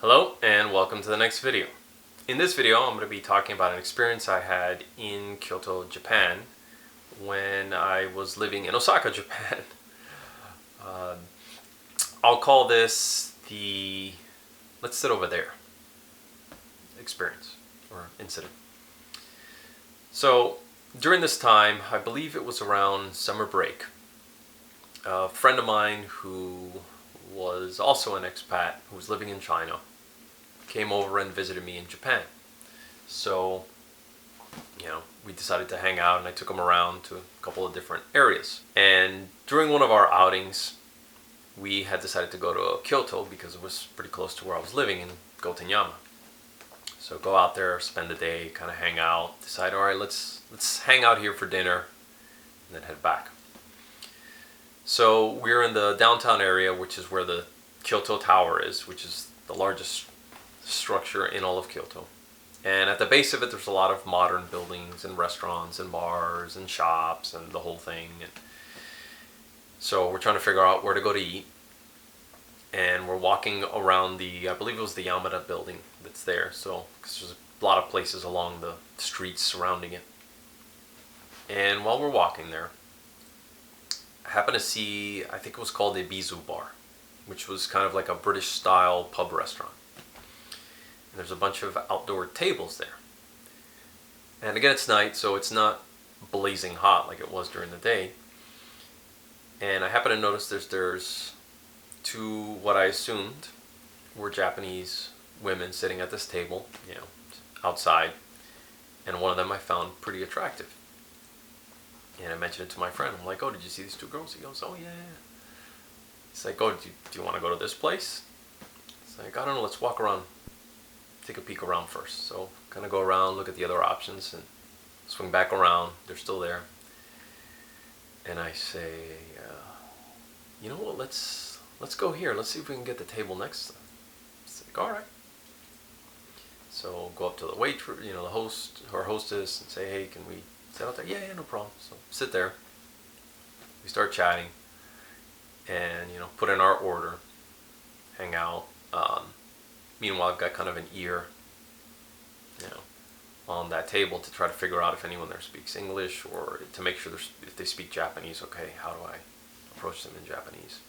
Hello and welcome to the next video. In this video I'm going to be talking about an experience I had in Kyoto, Japan when I was living in Osaka, Japan. Uh, I'll call this the let's sit over there experience or incident. So during this time, I believe it was around summer break, a friend of mine who was also an expat who was living in China came over and visited me in Japan. So, we decided to hang out and I took him around to a couple of different areas. And during one of our outings, we had decided to go to Kyoto because it was pretty close to where I was living in Gotenyama. So go out there, spend the day, kind of hang out, decide, all right, let's hang out here for dinner and then head back. So we're in the downtown area, which is where the Kyoto Tower is, which is the largest structure in all of Kyoto. And at the base of it, there's a lot of modern buildings and restaurants and bars and shops and the whole thing. And so we're trying to figure out where to go to eat. And we're walking around I believe it was the Arnavat building that's there. So, because there's a lot of places along the streets surrounding it. And while we're walking there, I happened to see, I think it was called a Bizu bar, which was kind of like a British style pub restaurant. And there's a bunch of outdoor tables there. And again, it's night, so it's not blazing hot like it was during the day. And I happen to notice there's two, what I assumed were Japanese women sitting at this table, outside. And one of them I found pretty attractive. And I mentioned it to my friend. I'm like, oh, did you see these two girls? He goes, oh, yeah. He's like, oh, do you want to go to this place? It's like, I don't know, let's walk around. Take a peek around first. So kind of go around, look at the other options, and swing back around. They're still there. And I say, you know what? Let's go here. Let's see if we can get the table next to them. It's like, all right. So go up to the waitress, the host or hostess, and say, hey, can we sit out there? Yeah, no problem. So sit there. We start chatting, and put in our order, hang out. Meanwhile, I've got kind of an ear, on that table to try to figure out if anyone there speaks English, or to make sure if they speak Japanese, okay, how do I approach them in Japanese?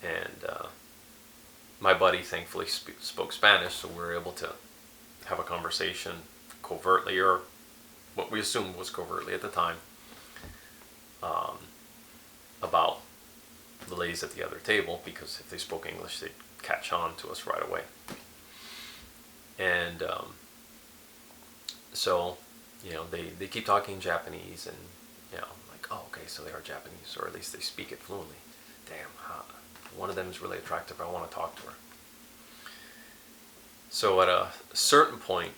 And my buddy thankfully spoke Spanish, so we were able to have a conversation covertly, or what we assumed was covertly at the time, about the ladies at the other table, because if they spoke English, they'd catch on to us right away. And so they keep talking Japanese, and I'm like, oh, okay, so they are Japanese, or at least they speak it fluently. Damn, one of them is really attractive. I want to talk to her. So at a certain point,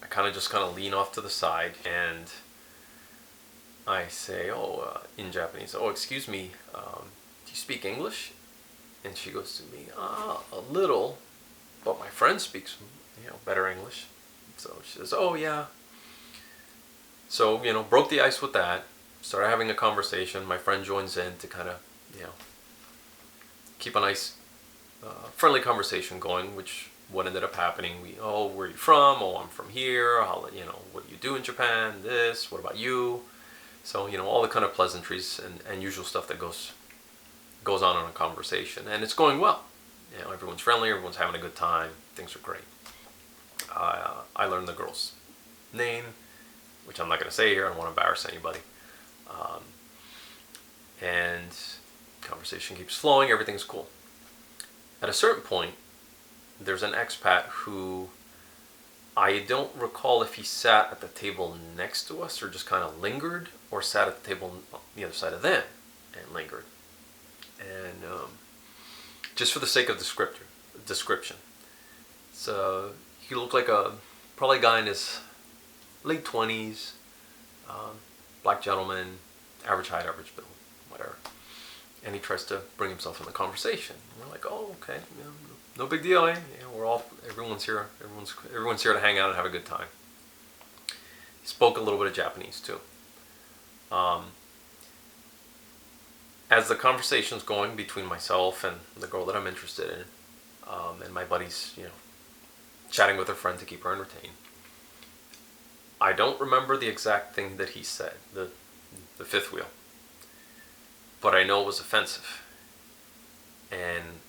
I kind of lean off to the side, and I say, in Japanese, oh, excuse me, do you speak English? And she goes to me, a little, but my friend speaks, better English. So she says, oh, yeah. So, broke the ice with that, started having a conversation. My friend joins in to kind of, keep a nice, friendly conversation going, which what ended up happening, where are you from? Oh, I'm from here. What do you do in Japan? This, what about you? So, all the kind of pleasantries and usual stuff that goes on in a conversation, and it's going well. Everyone's friendly, everyone's having a good time, things are great. I learned the girl's name, which I'm not going to say here, I don't want to embarrass anybody. And conversation keeps flowing, everything's cool. At a certain point, there's an expat who, I don't recall if he sat at the table next to us or just kind of lingered, or sat at the table on the other side of them and lingered. And just for the sake of description, so he looked like probably a guy in his late 20s, black gentleman, average height, average build, whatever. And he tries to bring himself in the conversation. And we're like, oh, okay, no big deal, eh? Everyone's here. Everyone's here to hang out and have a good time. He spoke a little bit of Japanese too. As the conversation's going between myself and the girl that I'm interested in, and my buddy's, chatting with her friend to keep her entertained. I don't remember the exact thing that he said, the fifth wheel, but I know it was offensive. And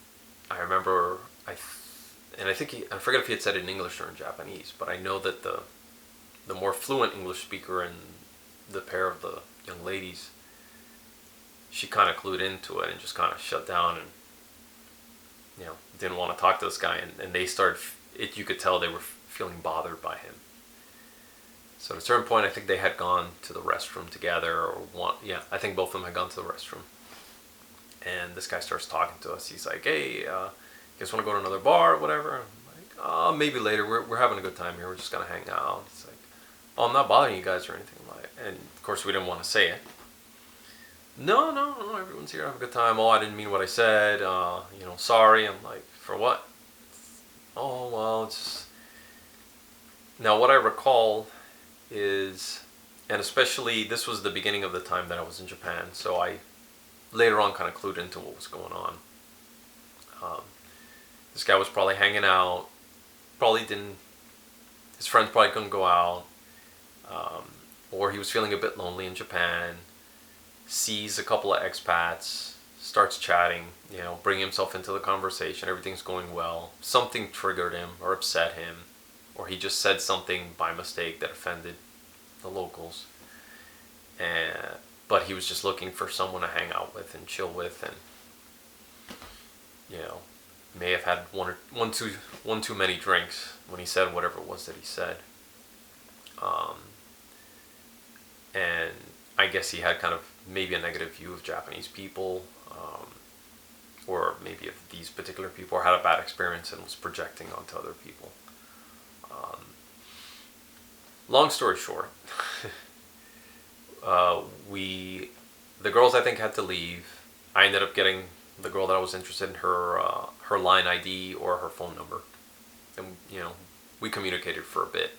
I remember, I forget if he had said it in English or in Japanese, but I know that the more fluent English speaker and the pair of the young ladies, she kind of clued into it and just kind of shut down and, didn't want to talk to this guy. And they started, you could tell they were feeling bothered by him. So at a certain point, I think they had gone to the restroom together, or I think both of them had gone to the restroom. And this guy starts talking to us. He's like, "Hey, you guys want to go to another bar or whatever?" I'm like, "Oh, maybe later. We're having a good time here. We're just gonna hang out." It's like, "Oh, I'm not bothering you guys or anything." And of course, we didn't want to say it. No, no, no. Everyone's here. Have a good time. Oh, I didn't mean what I said. Sorry. I'm like, for what? Oh, well, it's just... Now, what I recall is, and especially this was the beginning of the time that I was in Japan, so I later on kind of clued into what was going on. This guy was probably hanging out, his friends probably couldn't go out, or he was feeling a bit lonely in Japan, sees a couple of expats, starts chatting, bringing himself into the conversation, everything's going well, something triggered him or upset him, or he just said something by mistake that offended the locals, but he was just looking for someone to hang out with and chill with, and may have had one too many drinks when he said whatever it was that he said, and I guess he had kind of maybe a negative view of Japanese people, or maybe of these particular people, or had a bad experience and was projecting onto other people. Long story short, the girls I think had to leave. I ended up getting the girl that I was interested in, her line ID or her phone number, and we communicated for a bit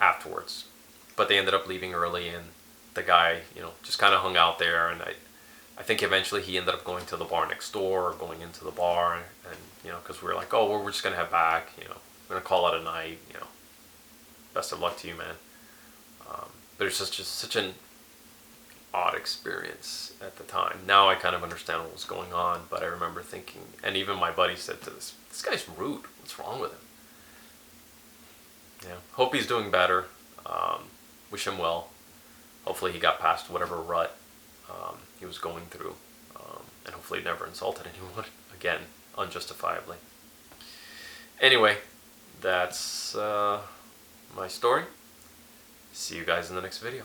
afterwards. But they ended up leaving early, and the guy just kind of hung out there, and I think eventually he ended up going to the bar next door, or going into the bar, and because we were like, oh, we're just gonna head back, we're gonna call it a night, best of luck to you, man. But it's just such an odd experience at the time. Now I kind of understand what was going on, but I remember thinking, and even my buddy said to this guy's rude. What's wrong with him? Hope he's doing better. Wish him well. Hopefully he got past whatever rut he was going through, and hopefully never insulted anyone again, unjustifiably. Anyway, that's my story. See you guys in the next video.